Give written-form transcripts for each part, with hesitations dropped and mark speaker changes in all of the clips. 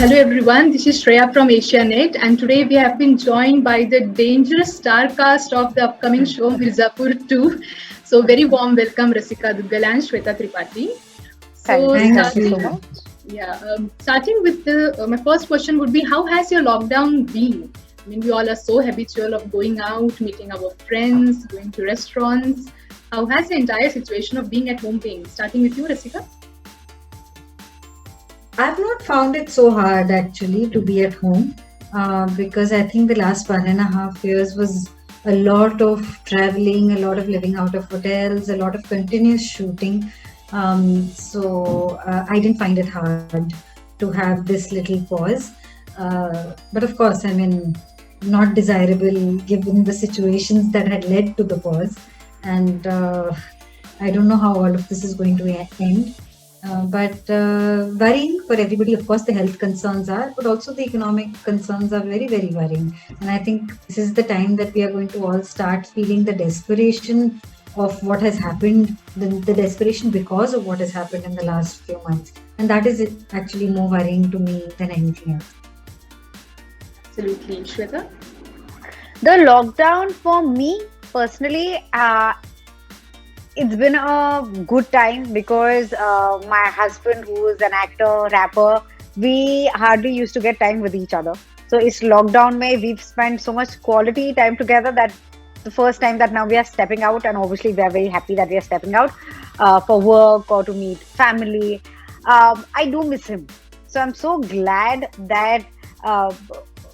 Speaker 1: Hello everyone, this is Shreya from AsiaNet, and today we have been joined by the dangerous star cast of the upcoming show Mirzapur 2. So very warm welcome Rasika Duggal and Shweta Tripathi. So
Speaker 2: Thank you so
Speaker 1: starting,
Speaker 2: much.
Speaker 1: starting with the my first question would be, how has your lockdown been? I mean, we all are so habitual of going out, meeting our friends, going to restaurants. How has the entire situation of being at home been? Starting with you, Rasika.
Speaker 3: I've not found it so hard actually to be at home because I think the last 1.5 years was a lot of traveling, a lot of living out of hotels, a lot of continuous shooting. So I didn't find it hard to have this little pause. But of course, I mean, not desirable given the situations that had led to the pause. And I don't know how all of this is going to end. But worrying for everybody, of course, the health concerns are, but also the economic concerns are very, very worrying. And I think this is the time that we are going to all start feeling the desperation of what has happened, the desperation because of what has happened in the last few months. And that is actually more worrying to me than anything else.
Speaker 1: Absolutely, Shweta.
Speaker 2: The lockdown for me personally, it's been a good time because my husband, who is an actor, rapper, we hardly used to get time with each other. So it's lockdown May we've spent so much quality time together that the first time that now we are stepping out, and obviously we are very happy that we are stepping out for work or to meet family. I do miss him. So I'm so glad that uh,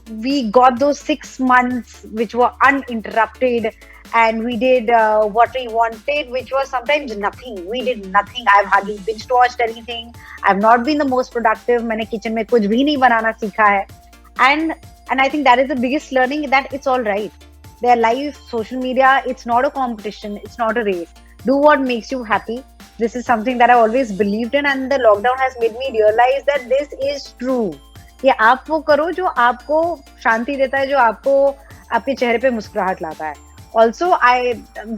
Speaker 2: we got those 6 months which were uninterrupted, and we did what we wanted, which was sometimes nothing. We did nothing. I've hardly binge watched anything. I've not been the most productive. मैंने kitchen में कुछ भी नहीं बनाना सीखा है. And I think that is the biggest learning, that it's all right. Their life, social media, it's not a competition. It's not a race. Do what makes you happy. This is something that I always believed in, and the lockdown has made me realize that this is true. ये आप वो करो जो आपको शांति देता है, जो आपको आपके चेहरे पे मुस्कुराहट लाता है. Also,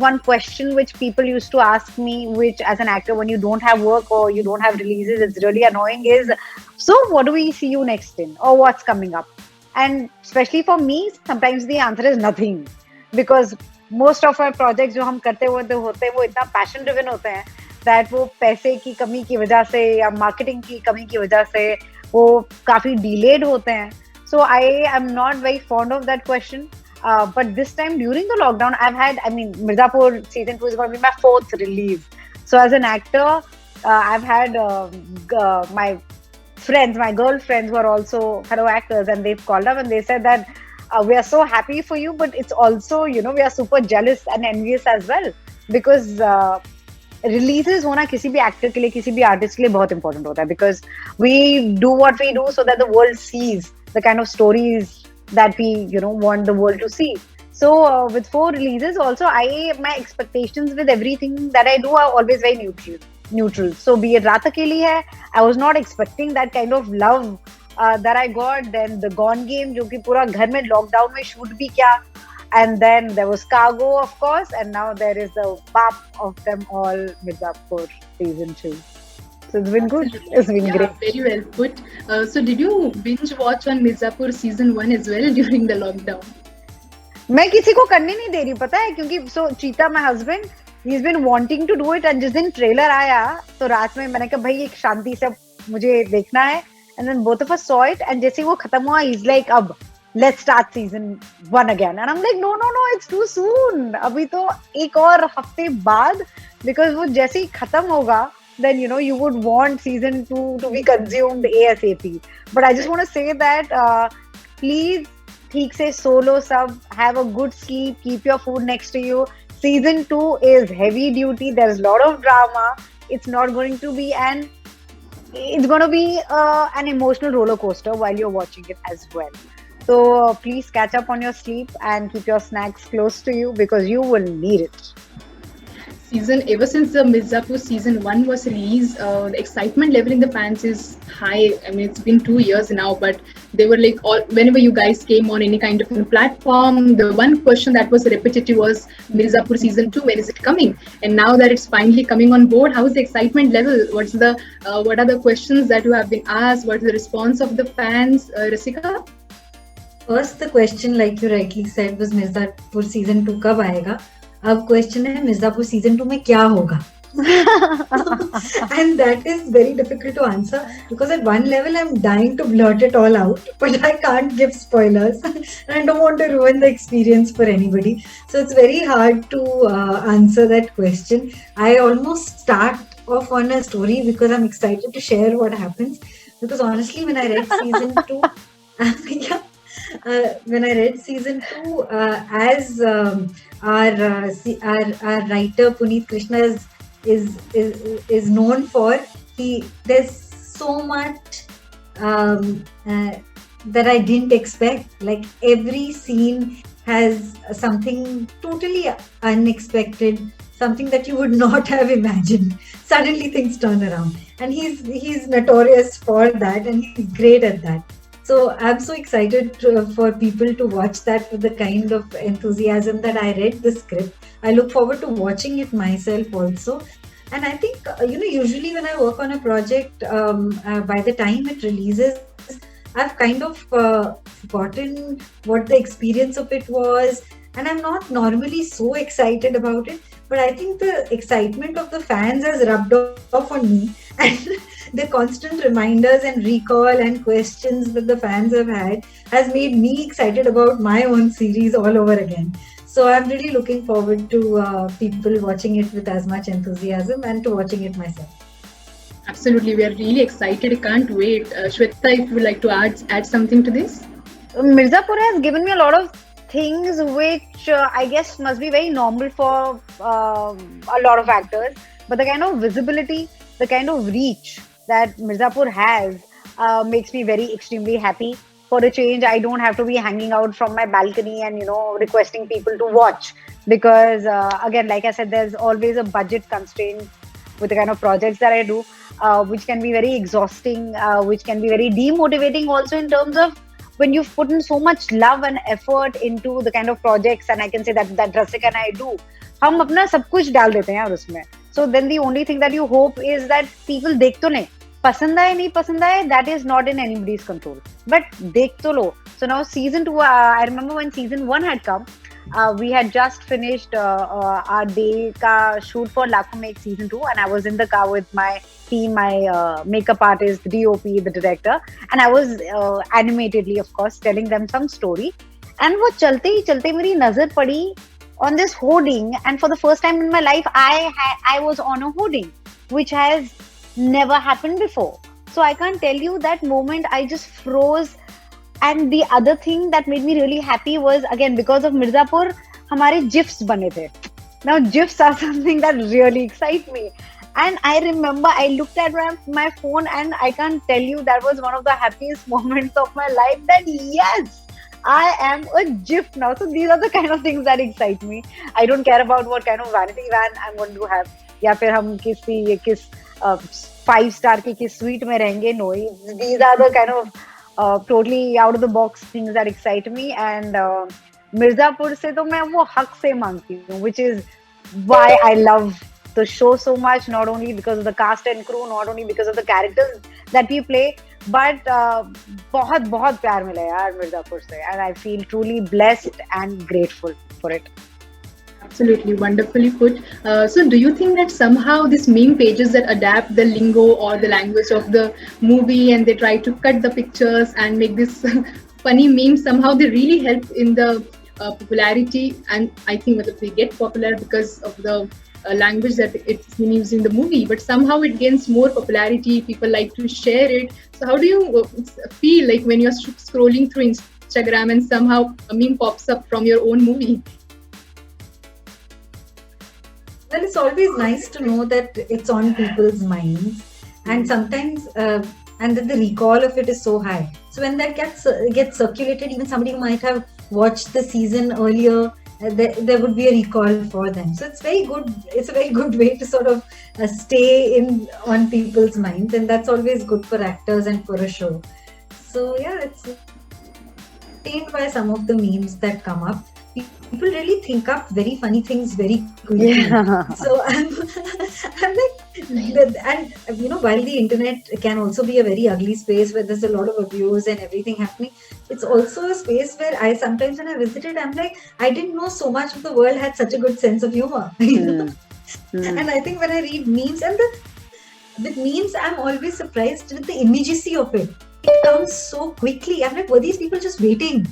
Speaker 2: one question which people used to ask me, which as an actor, when you don't have work or you don't have releases, it's really annoying, is, so what do we see you next in, or what's coming up? And especially for me, sometimes the answer is nothing, because most of our projects जो हम करते होते हैं वो इतना passion driven होते हैं that वो पैसे की कमी की वजह से या मार्केटिंग की कमी की वजह से वो काफी delayed होते हैं. So I am not very fond of that question. But this time during the lockdown, Mirzapur season 2 is going to be my 4th release. So as an actor, I've had my friends, my girlfriends who are also fellow actors, and they've called up and they said that we are so happy for you, but it's also, we are super jealous and envious as well, because releases होना किसी भी actor के लिए, किसी भी artist के लिए बहुत important होता है, because we do what we do so that the world sees the kind of stories that we want the world to see. So with 4 releases also, my expectations with everything that I do are always very neutral. So be it Raat Akeli hai, I was not expecting that kind of love that I got. Then the Gone Game, जो कि पूरा घर में lockdown में shoot भी किया, and then there was Cargo, of course, and now there is the BAP of them all, Mirzapur season 2. So it's been good. It's been great.
Speaker 1: Very well put. So did you binge watch on Mirzapur season 1 as well during the lockdown?
Speaker 2: मैं किसी को करने नहीं दे रही, पता है, क्योंकि चीता my husband, he's been wanting to do it, and जिस दिन ट्रेलर आया तो रात में मैंने कहा भाई एक शांति से मुझे देखना है, and then both of us saw it, and जैसे वो खत्म हुआ, he's like, अब let's start season 1 again, and I'm like, no, it's too soon. अभी तो एक और हफ्ते बाद, because वो जैसे ही खत्म होगा, then you would want season 2 to be consumed ASAP. But I just want to say that please ठीक से solo sub, have a good sleep, keep your food next to you. Season 2 is heavy duty. There's a lot of drama. It's not going to be it's going to be an emotional roller coaster while you're watching it as well. So please catch up on your sleep and keep your snacks close to you, because you will need it.
Speaker 1: season, ever since the Mirzapur season 1 was released, the excitement level in the fans is high. I mean, it's been 2 years now, but they were like, all whenever you guys came on any kind of platform, the one question that was repetitive was Mirzapur season 2, when is it coming? And now that it's finally coming on board, how is the excitement level? What are the questions that you have been asked? What's the response of the fans, Rasika?
Speaker 3: First, the question, like you rightly said, was Mirzapur season 2 कब आएगा? अब question है Mirzapur season 2 में क्या होगा? And that is very difficult to answer, because at one level I'm dying to blurt it all out, but I can't give spoilers and I don't want to ruin the experience for anybody. So it's very hard to answer that question. I almost start off on a story because I'm excited to share what happens. Because honestly, when I read season 2, yeah, when I read season 2, as our writer Puneet Krishna is known for, there's so much that I didn't expect. Like every scene has something totally unexpected, something that you would not have imagined. Suddenly things turn around, and he's notorious for that, and he's great at that. So I'm so excited for people to watch that with the kind of enthusiasm that I read the script. I look forward to watching it myself also. And I think, usually when I work on a project, by the time it releases, I've kind of forgotten what the experience of it was. And I'm not normally so excited about it. But I think the excitement of the fans has rubbed off on me. And the constant reminders and recall and questions that the fans have had has made me excited about my own series all over again. So I'm really looking forward to people watching it with as much enthusiasm and to watching it myself.
Speaker 1: Absolutely, we are really excited. I can't wait. Shweta, if you would like to add something to this.
Speaker 2: Mirzapur has given me a lot of things which I guess must be very normal for a lot of actors. But the kind of visibility, the kind of reach that Mirzapur has makes me very extremely happy. For a change, I don't have to be hanging out from my balcony and requesting people to watch, because again, like I said, there's always a budget constraint with the kind of projects that I do, which can be very exhausting, which can be very demotivating also, in terms of when you've put in so much love and effort into the kind of projects, and I can say that Rasika and I do, हम अपना सब कुछ डाल देते हैं यार उसमें. So then the only thing that you hope is that people देख तो नहीं, पसंद आए नहीं पसंद आए, that is not in anybody's control, but देख तो लो. So now season 2, I remember when season 1 had come, we had just finished our day ka shoot for Lakhon Mein Ek season 2, and I was in the car with my team, my makeup artist, the DOP, the director, and I was animatedly, of course, telling them some story. And वो चलते ही चलते मेरी नजर पड़ी on this hoarding, and for the first time in my life, I was on a hoarding, which has never happened before. So I can't tell you that moment, I just froze. And the other thing that made me really happy was, again, because of Mirzapur, हमारे GIFs बने थे. Now GIFs are something that really excite me. And I remember I looked at my phone, and I can't tell you, that was one of the happiest moments of my life, that yes, I am a GIF now. So these are the kind of things that excite me. I don't care about what kind of vanity van I'm going to have, या फिर हम किस 5-star की किस suite में रहेंगे. No, these are the kind of totally out of the box things that excite me. And Mirzapur से तो मैं वो हक से मांगती हूँ, which is why I love the show so much, not only because of the cast and crew, not only because of the characters that we play, but बहुत बहुत प्यार मिला यार मिर्जापुर से, and I feel truly blessed and grateful for it.
Speaker 1: Absolutely, wonderfully put. So do you think that somehow these meme pages that adapt the lingo or the language of the movie, and they try to cut the pictures and make this funny memes, somehow they really help in the popularity? And I think that they get popular because of the language that it's been used in the movie, but somehow it gains more popularity, people like to share it. So how do you feel like when you're scrolling through Instagram and somehow a meme pops up from your own movie?
Speaker 3: Well, it's always nice to know that it's on people's minds, and sometimes and that the recall of it is so high. So when that gets circulated, even somebody who might have watched the season earlier there would be a recall for them. So it's very good. It's a very good way to sort of stay in on people's minds, and that's always good for actors and for a show. So yeah, it's entertained by some of the memes that come up. People really think up very funny things very quickly.
Speaker 2: Yeah.
Speaker 3: So I'm like, and while the internet can also be a very ugly space where there's a lot of abuse and everything happening, it's also a space where I sometimes when I visited, I'm like, I didn't know so much of the world had such a good sense of humor. And I think when I read memes with memes, I'm always surprised with the immediacy of it. It comes so quickly. I'm like, were these people just waiting,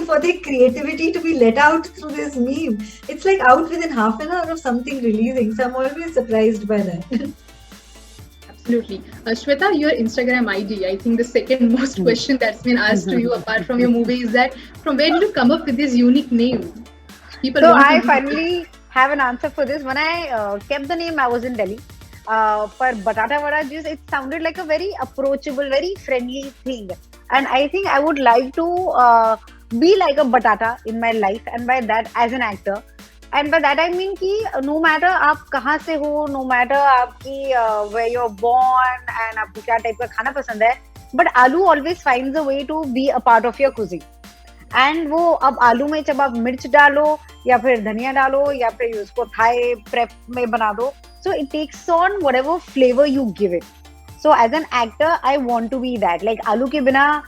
Speaker 3: for their creativity to be let out through this meme? It's like out within half an hour of something releasing. So I'm always surprised by that.
Speaker 1: Absolutely. Shweta, your Instagram ID, I think the second most question that's been asked to you apart from your movie is that from where did you come up with this unique name? People
Speaker 2: So
Speaker 1: want to
Speaker 2: I
Speaker 1: know.
Speaker 2: finally have an answer for this. When I kept the name, I was in Delhi. But Batata Vada just it sounded like a very approachable, very friendly thing, and I think I would like to be like a batata in my life, and by that as an actor. And by that I mean कि no matter आप कहाँ से हो, no matter आपकी where you're born and आपको क्या type का खाना पसंद है, but आलू always finds a way to be a part of your cuisine. And वो अब आलू में जब आप मिर्च डालो या फिर धनिया डालो या फिर उसको थाई प्रेप में बना दो, so it takes on whatever flavour you give it. So as an actor I want to be that. Like आलू के बिना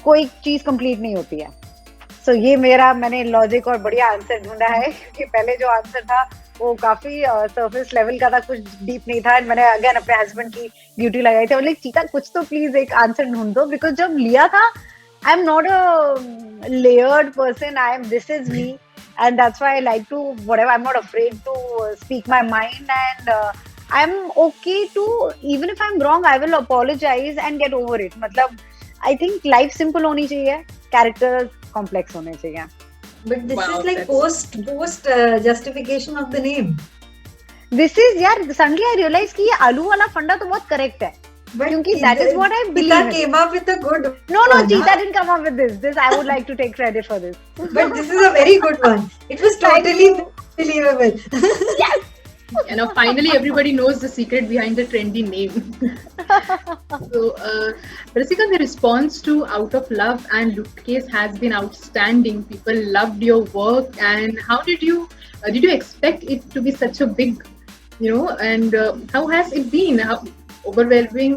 Speaker 2: कोई चीज कंप्लीट नहीं होती है. सो ये मैंने लॉजिक और बढ़िया आंसर ढूंढा है कि पहले जो आंसर था वो काफी सरफेस लेवल का था, कुछ डीप नहीं था. मैंने अगेन अपने हस्बैंड की ड्यूटी लगाई थी, बोले चीता कुछ तो प्लीज एक आंसर ढूंढ दो, बिकॉज जब लिया था I'm not a layered person. This is me, and that's why I like to whatever. I'm not afraid to speak my mind, and I'm okay to even if I'm wrong, I will apologize and get over it. मतलब I think life simple होनी चाहिए, characters complex होने चाहिए.
Speaker 3: But this
Speaker 1: Wow,
Speaker 3: is like
Speaker 1: that's-
Speaker 3: post justification of the name.
Speaker 2: This is यार suddenly I realize कि ये आलू वाला फंडा तो बहुत correct है.
Speaker 3: But
Speaker 2: क्योंकि that is what I believe
Speaker 3: Cheetah
Speaker 2: in.
Speaker 3: came up with a good
Speaker 2: No,
Speaker 3: one,
Speaker 2: Cheetah
Speaker 3: huh?
Speaker 2: didn't come up with this. This I would like to take credit for this.
Speaker 3: But this is a very good one. It was
Speaker 2: Thank
Speaker 3: totally
Speaker 2: you.
Speaker 3: believable.
Speaker 2: Yes.
Speaker 1: And now finally everybody knows the secret behind the trendy name. So, Rasika, the response to Out of Love and Lootcase has been outstanding. People loved your work, and how did you expect it to be such a big, and how has it been? How overwhelming?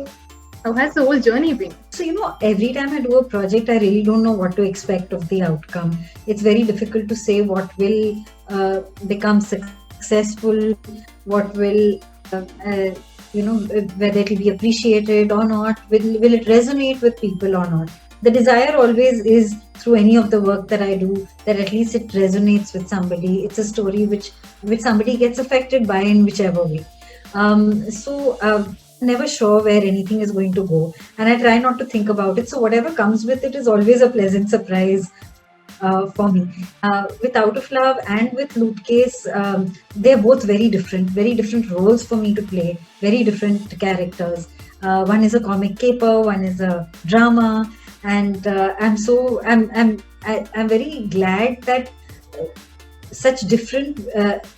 Speaker 1: How has the whole journey been?
Speaker 3: So, every time I do a project, I really don't know what to expect of the outcome. It's very difficult to say what will become successful, what will, whether it will be appreciated or not, will it resonate with people or not. The desire always is through any of the work that I do, that at least it resonates with somebody. It's a story which somebody gets affected by in whichever way. Never sure where anything is going to go, and I try not to think about it. So whatever comes with it is always a pleasant surprise for me. With Out of Love and with Lootcase, they're both very different roles for me to play, very different characters. One is a comic caper, one is a drama, and I'm very glad that such different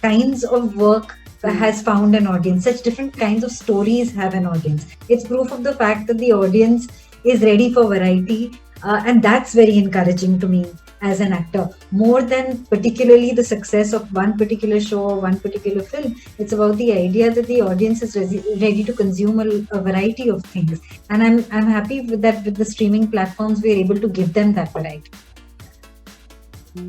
Speaker 3: kinds of work has found an audience. Such different kinds of stories have an audience. It's proof of the fact that the audience is ready for variety, and that's very encouraging to me as an actor. More than particularly the success of one particular show or one particular film, it's about the idea that the audience is ready to consume a variety of things. And I'm happy with that. With the streaming platforms, we're able to give them that variety.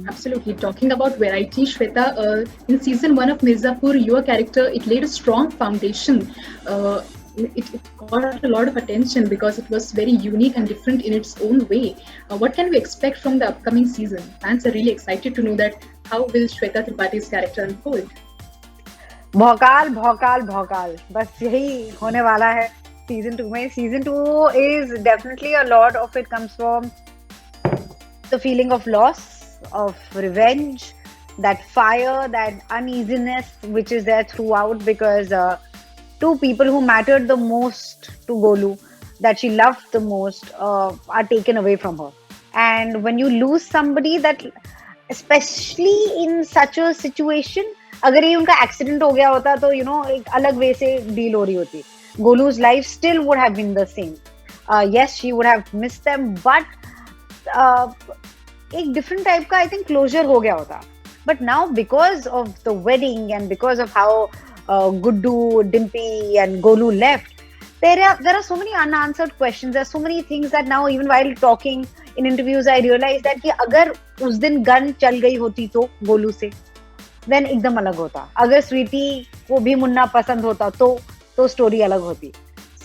Speaker 1: Absolutely. Talking about variety, Shweta, in season 1 of Mirzapur, your character, it laid a strong foundation. It got a lot of attention because it was very unique and different in its own way. What can we expect from the upcoming season? Fans are really excited to know that how will Shweta Tripathi's character unfold?
Speaker 2: भौकाल भौकाल भौकाल बस यही होने वाला है season 2 में. Season 2 is definitely a lot of it comes from the feeling of loss, of revenge, that fire, that uneasiness which is there throughout, because two people who mattered the most to Golu, that she loved the most, are taken away from her. And when you lose somebody that specially in such a situation, अगर ये उनका accident हो गया होता तो एक अलग वे से डील हो रही होती. Golu's life still would have been the same. Yes, she would have missed them, but एक डिफरेंट टाइप का आई थिंक क्लोजर हो गया होता. But now because of the wedding and because of how Guddu, Dimpi and Golu left, there are so many unanswered questions. There are so many things that now, even while talking in interviews, I realized that कि अगर उस दिन gun चल गई होती तो गोलू से, then एकदम अलग होता. अगर स्वीटी को भी मुन्ना पसंद होता तो स्टोरी अलग होती.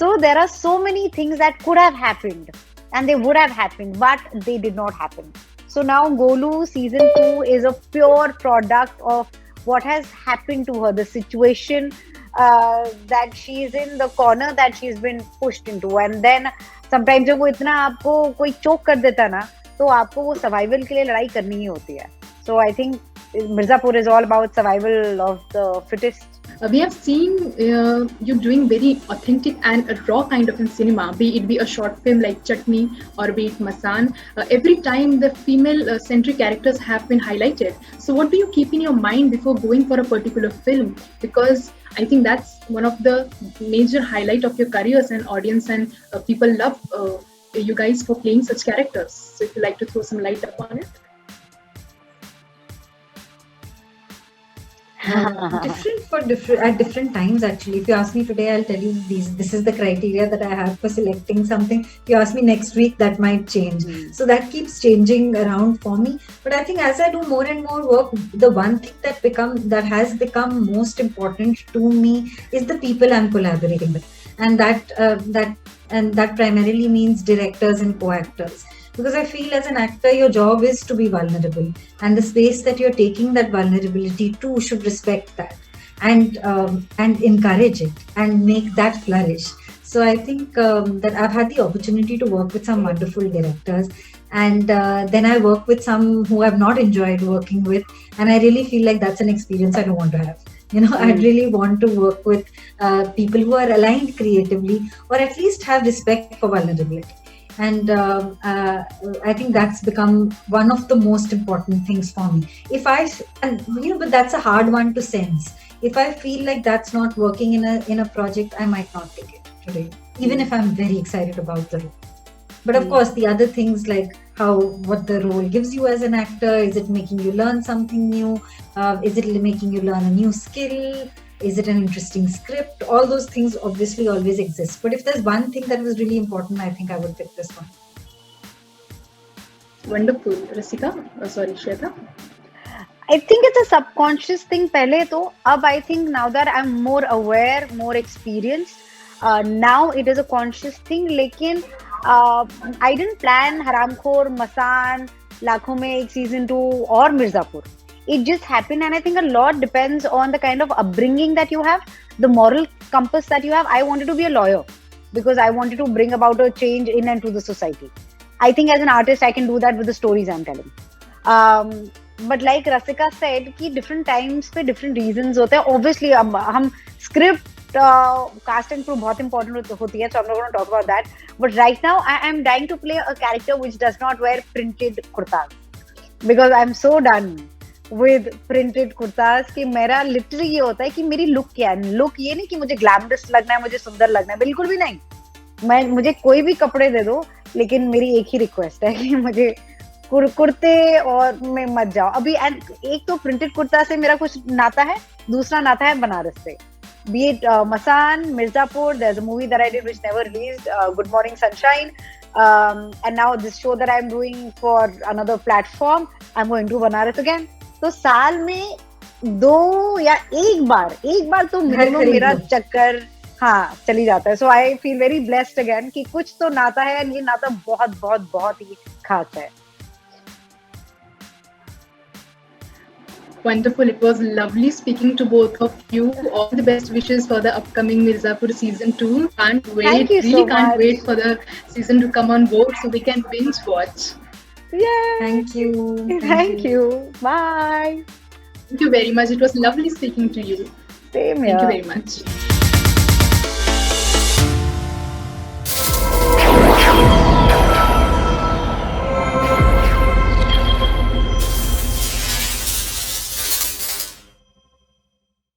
Speaker 2: So there are so many things that could have happened and they would have happened, but they did not happen. So now Golu season 2 is a pure product of what has happened to her, the situation that she is in, the corner that she's been pushed into. And then sometimes जब वो इतना आपको कोई चोक कर देता ना, तो आपको वो सर्वाइवल के लिए लड़ाई करनी ही होती है. So I think Mirzapur is all about survival of the fittest.
Speaker 1: We have seen you doing very authentic and raw kind of in cinema, be it be a short film like Chutney or be it Masaan. Every time the female-centric characters have been highlighted. So what do you keep in your mind before going for a particular film? Because I think that's one of the major highlight of your careers, and audience and people love you guys for playing such characters. So if you like to throw some light upon it.
Speaker 3: Different at different times, actually. If you ask me today, I'll tell you this is the criteria that I have for selecting something. If you ask me next week, that might change. So that keeps changing around for me. But I think as I do more and more work, the one thing that has become most important to me is the people I'm collaborating with, and that primarily means directors and co-actors. Because I feel as an actor, your job is to be vulnerable, and the space that you're taking that vulnerability to should respect that and encourage it and make that flourish. So I think that I've had the opportunity to work with some wonderful directors, and then I work with some who I've not enjoyed working with, and I really feel like that's an experience I don't want to have. I'd really want to work with people who are aligned creatively, or at least have respect for vulnerability. And I think that's become one of the most important things for me. But that's a hard one to sense. If I feel like that's not working in a project, I might not take it today, even if I'm very excited about the role. But of course, the other things like what the role gives you as an actor, is it making you learn something new? Is it making you learn a new skill? Is it an interesting script? All those things obviously always exist. But if there's one thing that was really important, I think I would pick this one.
Speaker 1: Wonderful. Rasika? Sorry, Shweta?
Speaker 2: I think it's a subconscious thing pehle to. Ab I think now that I'm more aware, more experienced, now it is a conscious thing. Lekin I didn't plan Haramkhor, Masaan, Lakhon Mein Ek season 2 or Mirzapur. It just happened, and I think a lot depends on the kind of upbringing that you have, the moral compass that you have. I wanted to be a lawyer because I wanted to bring about a change in and to the society. I think as an artist, I can do that with the stories I'm telling. But like Rasika said, कि different times पे different reasons होते हैं. Obviously, हम script, cast and crew बहुत important होती है, so I'm not going to talk about that. But right now, I am dying to play a character which does not wear printed kurtas, because I'm so done with printed kurtas कि मेरा literally ये होता है कि मेरी look क्या है. Look ये नहीं कि मुझे ग्लैमरस लगना है, मुझे सुंदर लगना है, बिल्कुल भी नहीं. मुझे कोई भी कपड़े दे दो, लेकिन मेरी एक ही रिक्वेस्ट है कि मुझे कुर्ते और में मत जाओ अभी. एंड एक तो प्रिंटेड कुर्ता से मेरा कुछ नाता है, दूसरा नाता है बनारस से. Be it Masaan, Mirzapur, there's a movie that I did which never released, Good Morning Sunshine, and now this show that I'm doing for another platform, I'm going to Banaras again. तो साल में 2 या एक बार तो minimum मेरा चक्कर चली जाता है. So I feel very blessed again कि कुछ तो नाता है, ये नाता बहुत बहुत बहुत ही खास है.
Speaker 1: Wonderful. It was lovely speaking to both of you. All the best wishes for the upcoming Mirzapur season 2. Can't wait.
Speaker 2: Thank you
Speaker 1: really
Speaker 2: so
Speaker 1: can't
Speaker 2: much.
Speaker 1: wait for the season to come on board so we can binge watch.
Speaker 2: Yeah.
Speaker 3: Thank you.
Speaker 2: Thank you. Bye.
Speaker 1: Thank you very much. It was lovely speaking to you.
Speaker 2: Same here.
Speaker 1: Thank you very much.